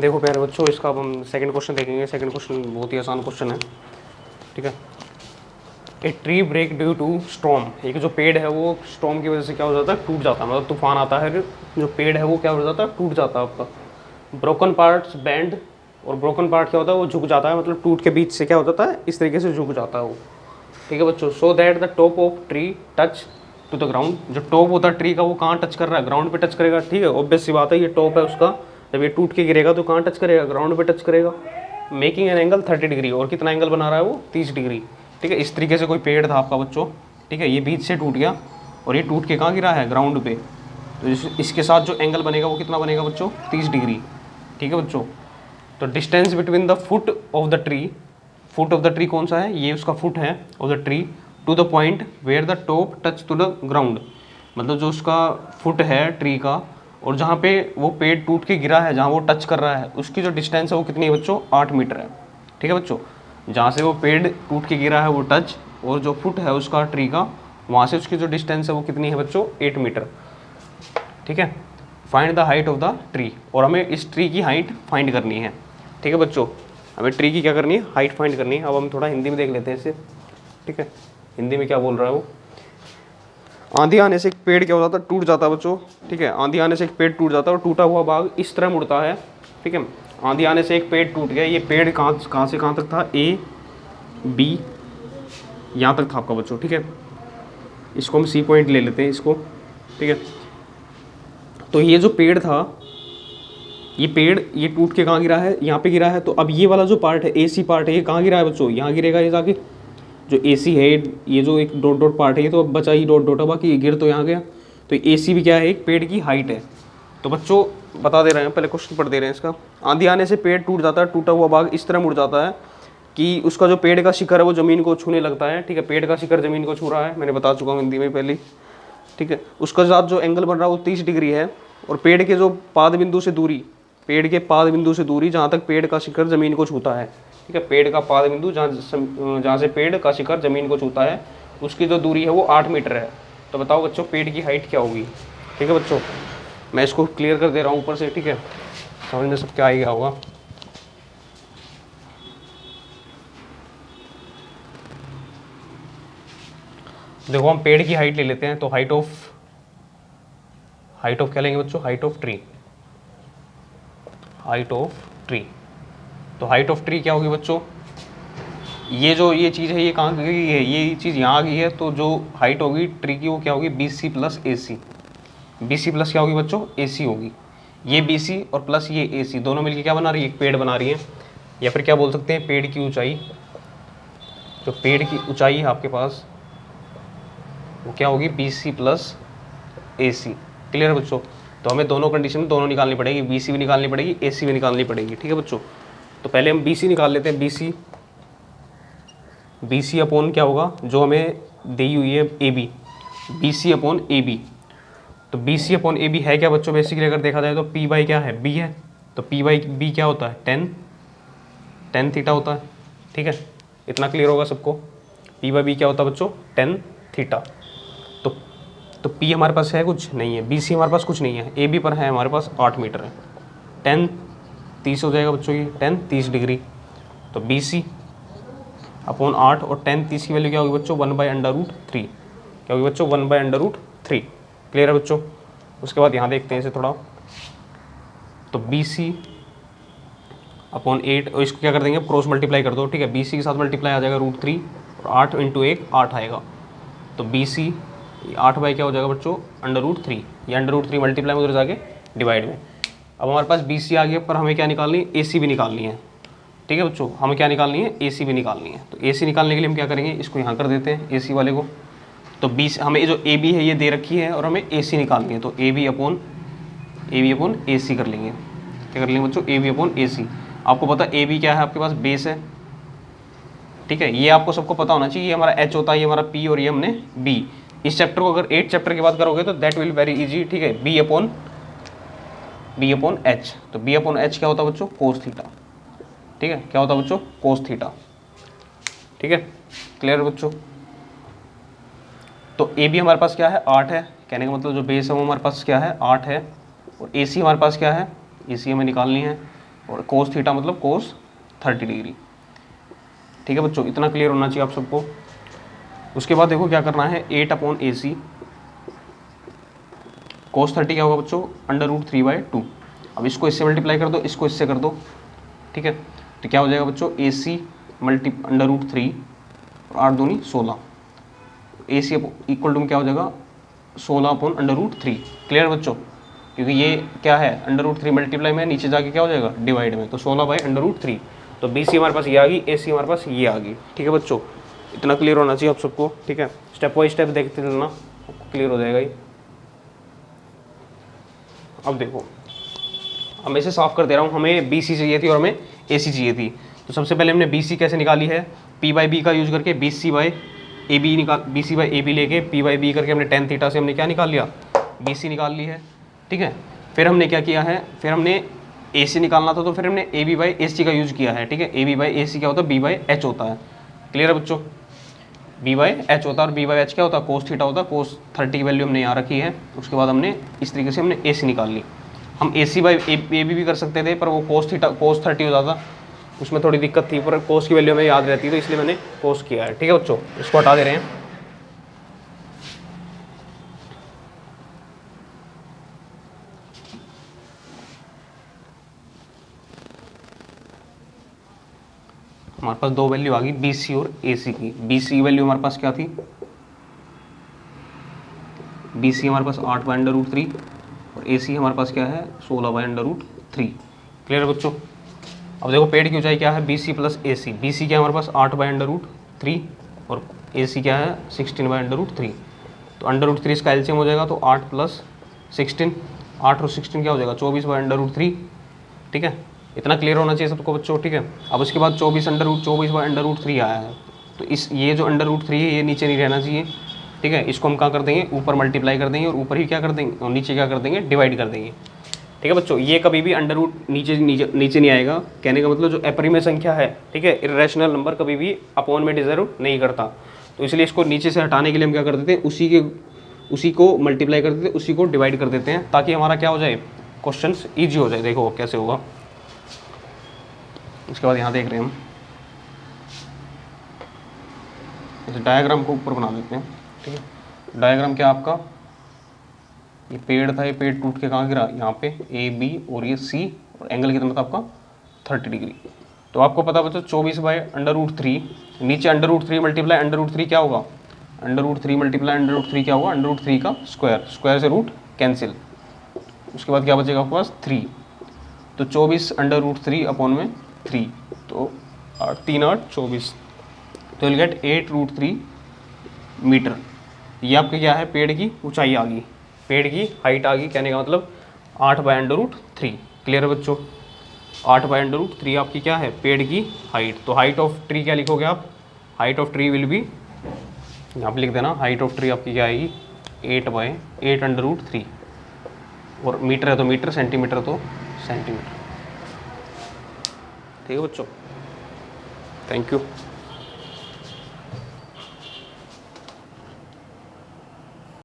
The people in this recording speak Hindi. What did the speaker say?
देखो प्यारे बच्चों, इसका अब हम सेकंड क्वेश्चन देखेंगे। सेकंड क्वेश्चन बहुत ही आसान क्वेश्चन है, ठीक है। A tree break due to storm, एक जो पेड़ है वो स्टॉर्म की वजह से क्या हो जाता है, टूट जाता है। मतलब तूफान आता है, जो पेड़ है वो क्या हो जाता है, टूट जाता है आपका। ब्रोकन पार्ट्स बैंड, और ब्रोकन पार्ट क्या होता है, वो झुक जाता है। मतलब टूट के बीच से क्या हो जाता है, इस तरीके से झुक जाता है वो, ठीक है बच्चों। So that the top of tree touch to the ground, जो टॉप होता है ट्री का वो कहाँ टच कर रहा है, ग्राउंड पे टच करेगा, ठीक है। ऑब्वियस सी बात है, ये टॉप है उसका, जब ये टूट के गिरेगा तो कहाँ टच करेगा, ग्राउंड पे टच करेगा। मेकिंग एन एंगल 30 डिग्री, और कितना एंगल बना रहा है वो, 30 डिग्री, ठीक है। इस तरीके से कोई पेड़ था आपका बच्चों, ठीक है, ये बीच से टूट गया और ये टूट के कहाँ गिरा है, ग्राउंड पे। तो इसके साथ जो एंगल बनेगा वो कितना बनेगा बच्चों, 30 डिग्री, ठीक है बच्चों। तो distance between the foot of the tree, foot of the tree कौन सा है, ये उसका फुट है of the tree, to the point where the top touch to the ground, मतलब जो उसका फुट है ट्री का, और जहाँ पे वो पेड़ टूट के गिरा है, जहाँ वो टच कर रहा है, उसकी जो डिस्टेंस है वो कितनी है बच्चों, 8 मीटर है, ठीक है बच्चों। जहाँ से वो पेड़ टूट के गिरा है वो टच, और जो फुट है उसका ट्री का, वहाँ से उसकी जो डिस्टेंस है वो कितनी है बच्चों, 8 मीटर, ठीक है। Find the height of the tree, और हमें इस ट्री की हाइट फाइंड करनी है, ठीक है बच्चों। हमें ट्री की क्या करनी है, हाइट फाइंड करनी है। अब हम थोड़ा हिंदी में देख लेते हैं इसे, ठीक है। हिंदी में क्या बोल रहा है वो, आंधी आने से एक पेड़ क्या हो जाता है, टूट जाता है बच्चों, ठीक है। आंधी आने से एक पेड़ टूट जाता है और टूटा हुआ भाग इस तरह मुड़ता है, ठीक है। आंधी आने से एक पेड़ टूट गया, ये पेड़ कहाँ से कहाँ तक था, ए बी यहाँ तक था आपका बच्चों, ठीक है। इसको हम सी पॉइंट ले लेते हैं इसको, ठीक है। तो ये जो पेड़ था, ये पेड़ ये टूट के कहाँ गिरा है, यहाँ पे गिरा है। तो अब ये वाला जो पार्ट है, एसी पार्ट है, ये कहाँ गिरा है बच्चों, यहाँ गिरेगा ये जाके। जो एसी है, ये जो एक डॉट डॉट पार्ट है, ये तो अब बचा ही डॉट डॉट, बाकी ये गिर तो यहाँ गया। तो एसी भी क्या है, एक पेड़ की हाइट है। तो बच्चों बता दे रहे हैं, पहले क्वेश्चन पढ़ दे रहे हैं इसका। आंधी आने से पेड़ टूट जाता है, टूटा हुआ भाग इस तरह मुड़ जाता है कि उसका जो पेड़ का शिखर है वो ज़मीन को छूने लगता है, ठीक है। पेड़ का शिखर ज़मीन को छू रहा है, मैंने बता चुका हूँ हिंदी में पहले, ठीक है। उसका साथ जो एंगल बन रहा है वो 30 डिग्री है, और पेड़ के जो पाद बिंदु से दूरी, पेड़ के पाद बिंदु से दूरी जहाँ तक पेड़ का शिखर ज़मीन को छूता है, ठीक है। पेड़ का पाद बिंदु जहाँ से पेड़ का शिखर ज़मीन को छूता है, उसकी जो दूरी है वो 8 मीटर है। तो बताओ बच्चों पेड़ की हाइट क्या होगी, ठीक है बच्चों। मैं इसको क्लियर कर दे रहा हूँ ऊपर से, ठीक है, समझ में सब क्या आ गया होगा। देखो हम पेड़ की हाइट ले लेते हैं, तो हाइट ऑफ क्या लेंगे बच्चों, height of tree, height of tree. तो हाइट ऑफ ट्री क्या होगी बच्चों, ये जो ये चीज़ है ये कहाँ गई है, ये चीज़ यहाँ आ गई है। तो जो हाइट होगी ट्री की वो क्या होगी, BC plus AC, BC plus क्या होगी बच्चों, AC होगी। ये BC और प्लस ये AC दोनों मिलकर क्या बना रही है, एक पेड़ बना रही है। या फिर क्या बोल सकते हैं, पेड़ की ऊंचाई, जो पेड़ की ऊंचाई है आपके पास वो क्या होगी, BC प्लस AC। क्लियर है बच्चों। तो हमें दोनों कंडीशन में दोनों निकालनी पड़ेगी, BC भी निकालनी पड़ेगी, AC भी निकालनी पड़ेगी, ठीक है बच्चों। तो पहले हम BC निकाल लेते हैं। BC अपॉन क्या होगा, जो हमें दी हुई है AB, BC अपॉन AB। तो BC अपॉन AB है क्या बच्चों, बेसिकली अगर देखा जाए तो P बाई क्या है, B है। तो P बाई B क्या होता है, टेन थीटा होता है, ठीक है। इतना क्लियर होगा सबको। P बाई B क्या होता है बच्चों, 10 थीटा। तो P हमारे पास है कुछ नहीं है, BC हमारे पास कुछ नहीं है, AB पर है हमारे पास 8 मीटर है। 10 30 हो जाएगा बच्चों, ये 10 30 डिग्री। तो BC अपॉन 8 और 10 30 की वैल्यू क्या होगी बच्चों, 1/√3। क्या होगी बच्चों, 1/√3। क्लियर है बच्चों। उसके बाद यहाँ देखते हैं इसे थोड़ा। तो BC अपॉन 8, और इसको क्या कर देंगे, क्रॉस मल्टीप्लाई कर दो, ठीक है। BC के साथ मल्टीप्लाई आ जाएगा √3, और 8 × 1 8 आएगा। तो BC 8 बाई क्या हो जाएगा बच्चों, √3। ये √3 मल्टीप्लाई में उधर जाके डिवाइड में। अब हमारे पास BC आ गया, पर हमें क्या निकालनी है, AC भी निकालनी है, ठीक है बच्चों। हमें क्या निकालनी है, AC भी निकालनी है। तो AC निकालने के लिए हम क्या करेंगे, इसको यहाँ कर देते हैं AC वाले को। तो BC हमें जो AB है ये दे रखी है, और हमें AC निकालनी है। तो AB अपॉन AC कर लेंगे। क्या कर लेंगे बच्चों, AB अपॉन AC। आपको पता है AB क्या है, आपके पास बेस है, ठीक है। ये आपको सबको पता होना चाहिए, ये हमारा H होता है, ये हमारा P, और ये हमने B। इस चैप्टर को अगर 8 चैप्टर की बात करोगे तो दैट विल वेरी इजी, ठीक है। B upon H। तो B अपॉन H क्या होता है बच्चों, कोस थीटा, ठीक है। क्या होता है बच्चों, कोस थीटा, ठीक है। क्लियर बच्चों। तो AB हमारे पास क्या है, 8 है। कहने का मतलब जो बेस है वो हमारे पास क्या है, 8 है। और AC हमारे पास क्या है, AC हमें निकालनी है, और कोस थीटा मतलब कोस 30 डिग्री। ठीक है बच्चों, इतना क्लियर होना चाहिए आप सबको। उसके बाद देखो क्या करना है, 8/AC कोस 30 क्या होगा बच्चों, √3/2। अब इसको इससे मल्टीप्लाई कर दो, इसको इससे कर दो। ठीक है, तो क्या हो जाएगा बच्चों, AC मल्टी √3 और 8 दूनी 16। AC इक्वल टू में क्या हो जाएगा, 16/√3। क्लियर बच्चों, क्योंकि ये क्या है, √3 मल्टीप्लाई में नीचे जाके क्या हो जाएगा, डिवाइड में, तो 16/√3। तो BC हमारे पास ये आ गई, AC हमारे पास ये आ गई। ठीक है बच्चों, इतना क्लियर होना चाहिए आप सबको। ठीक है, स्टेप बाई स्टेप देखते चलना, क्लियर हो जाएगा ये। अब देखो, अब मैं इसे साफ कर दे रहा हूँ, हमें BC चाहिए थी और हमें AC चाहिए थी। तो सबसे पहले हमने BC कैसे निकाली है, P/B का यूज करके BC/AB निकाल, BC/AB लेके P/B करके हमने tan थीटा से हमने क्या निकाल लिया, BC निकाल ली है। ठीक है, फिर हमने क्या किया है, फिर हमने AC निकालना था, तो फिर हमने AB/AC का यूज किया है। ठीक है, AB/AC क्या होता है, B/H होता है। क्लियर है बच्चों, B/H होता है, और B/H क्या होता है, कोस थीटा होता है। कोस 30 की वैल्यू हमने यहाँ रखी है। उसके बाद हमने इस तरीके से हमने AC निकाल ली। हम AC/AB भी कर सकते थे, पर वो कोस 30 हो जाता, उसमें थोड़ी दिक्कत थी, पर कोस की वैल्यू हमें याद रहती है, तो इसलिए मैंने कोस किया है। ठीक है बच्चों, इसको हटा दे रहे हैं। हमारे पास दो वैल्यू आ गई, BC और AC की। BC वैल्यू हमारे पास क्या थी, BC हमारे पास 8/√3 और AC हमारे पास क्या है, 16/√3। क्लियर है बच्चों। अब देखो पेड़ की ऊंचाई क्या है, BC प्लस AC। BC क्या है हमारे पास 8/√3 और AC क्या है 16/√3। तो √3 इसका एलसीएम हो जाएगा, तो 8 + 16, 8 और 16 क्या हो जाएगा, 24/√3। ठीक है, इतना क्लियर होना चाहिए सबको बच्चों। ठीक है, अब उसके बाद 24/√3 आया है, तो इस ये जो √3 है ये नीचे नहीं रहना चाहिए। ठीक है, इसको हम क्या कर देंगे, ऊपर मल्टीप्लाई कर देंगे, और ऊपर ही क्या कर देंगे, और नीचे क्या कर देंगे, डिवाइड कर देंगे। ठीक है बच्चों, ये कभी भी नीचे नीचे नहीं आएगा। कहने का मतलब जो अपरिमेय संख्या है, ठीक है, इरेशनल नंबर कभी भी अपॉन में डिजर्व नहीं करता। तो इसलिए इसको नीचे से हटाने के लिए हम क्या कर देते हैं, उसी को मल्टीप्लाई कर देते हैं, उसी को डिवाइड कर देते हैं, ताकि हमारा क्या हो जाए, क्वेश्चन ईजी हो जाए। देखो कैसे होगा। उसके बाद यहाँ देख रहे हैं हम, इस डायग्राम को ऊपर बना देते हैं। ठीक है, डायग्राम क्या आपका, ये पेड़ था, ये पेड़ टूट के कहाँ गिरा, यहाँ पे AB, और ये C, और एंगल कितना था आपका 30 डिग्री। तो आपको पता बच्चों 24/√3, नीचे √3 मल्टीप्लाई √3 क्या होगा, √3 मल्टीप्लाई √3 क्या होगा, √3 का स्क्वायर, स्क्वायर से रूट कैंसिल। उसके बाद क्या बचेगा आपके पास 3, तो 24/√3/3, तो 3 8 24, तो विल गेट 8√3 मीटर। ये आपके क्या है, पेड़ की ऊंचाई आ गई, पेड़ की हाइट आ गई। कहने का मतलब 8/√3। क्लियर है बच्चों, 8/√3 आपकी क्या है, पेड़ की हाइट। तो हाइट ऑफ ट्री क्या लिखोगे आप, height of tree will be, यहाँ पे लिख देना, हाइट ऑफ ट्री आपकी क्या आएगी 8/8√3, और मीटर है तो मीटर, सेंटीमीटर है तो सेंटीमीटर। ठीक है बच्चों, थैंक यू।